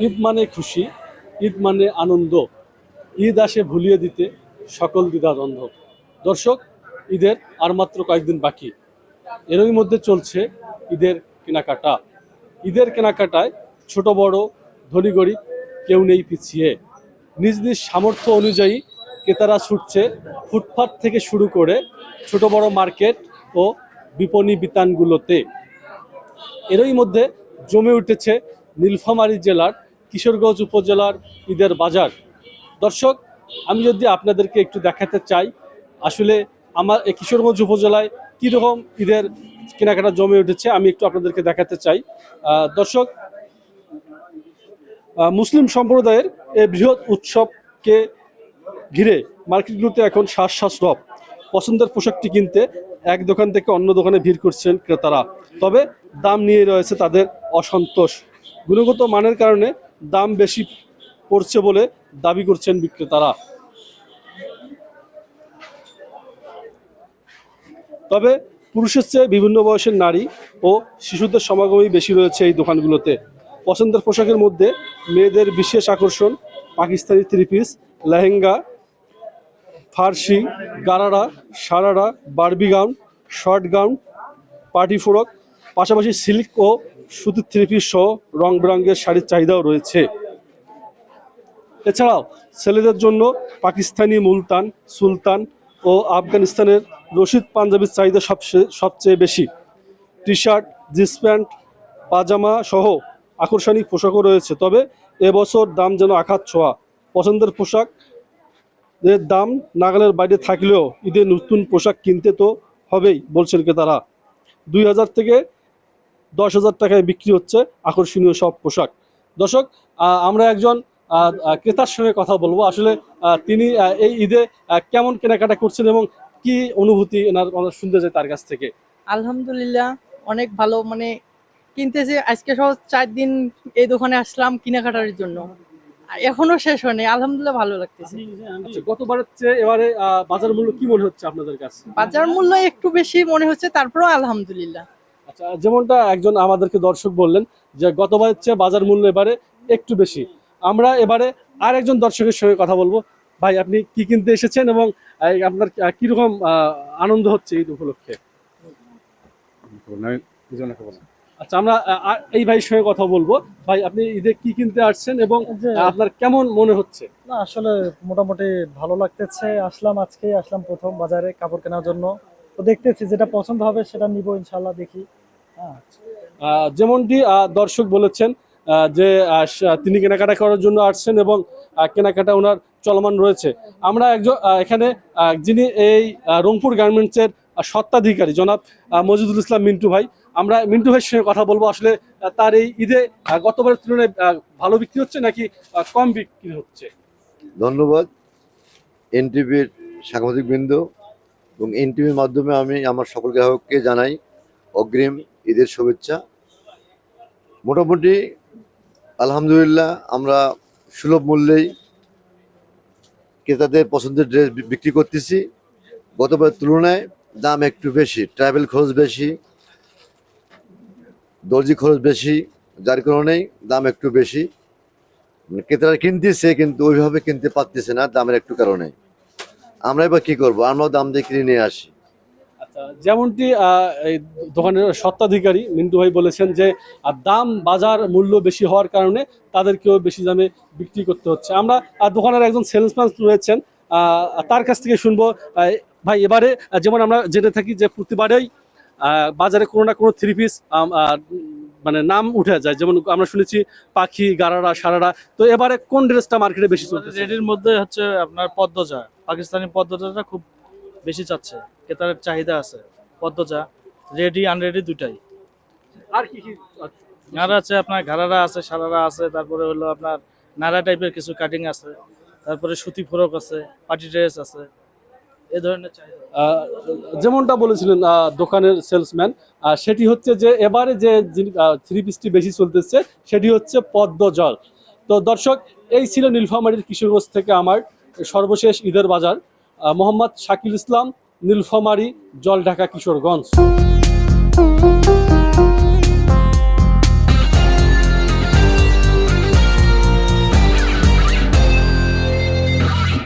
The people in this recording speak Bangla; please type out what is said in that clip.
ঈদ মানে খুশি, ঈদ মানে আনন্দ, ঈদ আসে ভুলিয়ে দিতে সকল দ্বিধাদ্বন্দ্ব। দর্শক, ঈদের আর মাত্র কয়েকদিন বাকি, এরই মধ্যে চলছে ঈদের কেনাকাটা। ঈদের কেনাকাটায় ছোট বড়, ধনী গরিব কেউ নেই পিছিয়ে। নিজ নিজ সামর্থ্য অনুযায়ী ক্রেতারা ছুটছে ফুটপাত থেকে শুরু করে ছোট বড় মার্কেট ও বিপণী বিতানগুলোতে। এরই মধ্যে জমে উঠেছে নীলফামারী জেলার কিশোরগঞ্জ উপজেলার ঈদের বাজার। দর্শক, আমি যদি আপনাদেরকে একটু দেখাতে চাই আসলে আমার এই কিশোরগঞ্জ উপজেলায় কীরকম ঈদের কেনাকাটা জমে উঠেছে, আমি একটু আপনাদেরকে দেখাতে চাই। দর্শক, মুসলিম সম্প্রদায়ের এই বৃহৎ উৎসবকে ঘিরে মার্কেটগুলোতে এখন শ্বাস শ্বাস রব। পছন্দের পোশাকটি কিনতে এক দোকান থেকে অন্য দোকানে ভিড় করছেন ক্রেতারা, তবে দাম নিয়ে রয়েছে তাদের অসন্তোষ। গুণগত মানের কারণে দাম বেশি পড়ছে বলে দাবি করছেন বিক্রেতারা। তবে পুরুষের চেয়ে বিভিন্ন বয়সের নারী ও শিশুদের সমাগমই বেশি রয়েছে এই দোকানগুলোতে। পছন্দের পোশাকের মধ্যে মেয়েদের বিশেষ আকর্ষণ Pakistani three piece, lehenga, farshi, gharara, sharara, Barbie gown, short gown, party frock, পাশাপাশি সিল্ক ও সুতির থ্রি পিস সহ রং বেরঙের শাড়ির চাহিদাও রয়েছে। এছাড়াও ছেলেদের জন্য পাকিস্তানি মুলতান, সুলতান ও আফগানিস্তানের রশিদ পাঞ্জাবির চাহিদা সবচেয়ে বেশি। টি শার্ট, জিন্স প্যান্ট, পাজামা সহ আকর্ষণীয় পোশাকও রয়েছে। তবে এবছর দাম যেন আঘাত ছোঁয়া। পছন্দের পোশাক এর দাম নাগালের বাইরে থাকলেও ঈদের নতুন পোশাক কিনতে তো হবেই বলছেন ক্রেতারা। 2000 থেকে 10,000 টাকায় বিক্রি হচ্ছে আকর্ষণীয় সব পোশাক। দর্শক, আমরা একজন ক্রেতার সঙ্গে কথা বলবো, আসলে তিনি এই ঈদে কেমন কেনাকাটা করছেন এবং কি অনুভূতি আমরা শুনতে চাই তার কাছ থেকে। আলহামদুলিল্লাহ, অনেক ভালো। মানে কিনতেছি, আজকে সহ 4 দিন এই দোকানে আসলাম কেনাকাটার জন্য, এখনো শেষ হয়নি। আলহামদুলিল্লাহ, ভালো লাগতেছে। আচ্ছা, গতবারের চেয়ে এবারে বাজার মূল্য কি মনে হচ্ছে আপনাদের কাছে? বাজার মূল্য একটু বেশি মনে হচ্ছে, তারপরেও আলহামদুলিল্লাহ। আচ্ছা, যেমনটা একজন আমাদেরকে দর্শক বললেন যে গতবারের চেয়ে বাজার মূল্য এবারে একটু বেশি। আমরা এবারে আর একজন দর্শকের সঙ্গে কথা বলবো। ভাই, আপনি কি কিনতে এসেছেন এবং আপনার কিরকম আনন্দ হচ্ছে ঈদ উপলক্ষে? আচ্ছা, আমরা এই ভাইয়ের সঙ্গে কথা বলবো। ভাই, আপনি ঈদে কি কিনতে আসছেন এবং আপনার কেমন মনে হচ্ছে? না, আসলে মোটামুটি ভালো লাগতেছে। আজকেই আসলাম প্রথম বাজারে কাপড় কেনার জন্য। তো দেখতেছি যেটা পছন্দ হবে সেটা নিব ইনশাল্লাহ, দেখি। হ্যাঁ, যেমনটি দর্শক বলেছেন যে তিনি কেনাকাটা করার জন্য আসছেন এবং কেনাকাটা ওনার চলমান রয়েছে। আমরা একজন এখানে যিনি এই রংপুর গার্মেন্টসের স্বত্বাধিকারী জনাব মজিদুল ইসলাম মিন্টু ভাই, আমরা মিন্টু ভাইয়ের সঙ্গে কথা বলবো। আসলে তার এই ঈদে গতবারের তুলনায় ভালো বিক্রি হচ্ছে নাকি কম বিক্রি হচ্ছে? ধন্যবাদ এনটিভির সাংবাদিক বৃন্দ এবং এনটিভির মাধ্যমে আমি আমার সকল গ্রাহককে জানাই অগ্রিম ঈদের শুভেচ্ছা। মোটামুটি আলহামদুলিল্লাহ, আমরা সুলভ মূল্যেই ক্রেতাদের পছন্দের ড্রেস বিক্রি করতেছি। গতবারের তুলনায় দাম একটু বেশি, ট্রাভেল খরচ বেশি, দর্জি খরচ বেশি, যার কারণেই দাম একটু বেশি। ক্রেতারা কিনতেছে কিন্তু ওইভাবে কিনতে পারতেছে না দামের একটু কারণে। আমরা এবার কি করবো, আমরাও দাম দিয়ে কিনে নিয়ে আসি। আচ্ছা, যেমনটি এই দোকানের স্বত্বাধিকারী মিন্টু ভাই বলেছেন যে দাম বাজার মূল্য বেশি হওয়ার কারণে তাদেরকেও বেশি দামে বিক্রি করতে হচ্ছে। আমরা দোকানের একজন সেলসম্যান রয়েছেন, তার কাছ থেকে শুনবো। ভাই, এবারে যেমন আমরা জেনে থাকি যে প্রতিবারেই বাজারে কোনো না কোনো থ্রি পিস মানে নাম উঠে যায়, যেমন আমরা শুনেছি পাখি, গারারা, সারারা। তো এবারে কোন ড্রেসটা মার্কেটে বেশি চলছে? রেডির মধ্যে হচ্ছে আপনার পদ্মজা, পাকিস্তানি পদ্মজাটা খুব বেশি চাচ্ছে, ক্রেতার চাহিদা আছে। পদ্মজা রেডি আনরেডি দুটাই। আর কি কি? আর আছে আপনার ঘাড়ারা আছে, সারারা আছে, তারপরে হলো আপনার নাড়া টাইপের কিছু কাটিং আছে, তারপরে সুতি ফ্রক আছে, পার্টি ড্রেস আছে, এই ধরনের চাহিদা। যেমনটা বলেছিলেন দোকানের সেলসম্যান, সেটি হচ্ছে যে এবারে যে থ্রি পিসটি বেশি চলতেছে সেটি হচ্ছে পদ্মজল। তো দর্শক, এই ছিল নীলফামারীর কিশোরগঞ্জ থেকে আমার সর্বশেষ ঈদের বাজার। মোহাম্মদ শাকিল ইসলাম, নীলফামারী, জলঢাকা, কিশোরগঞ্জ।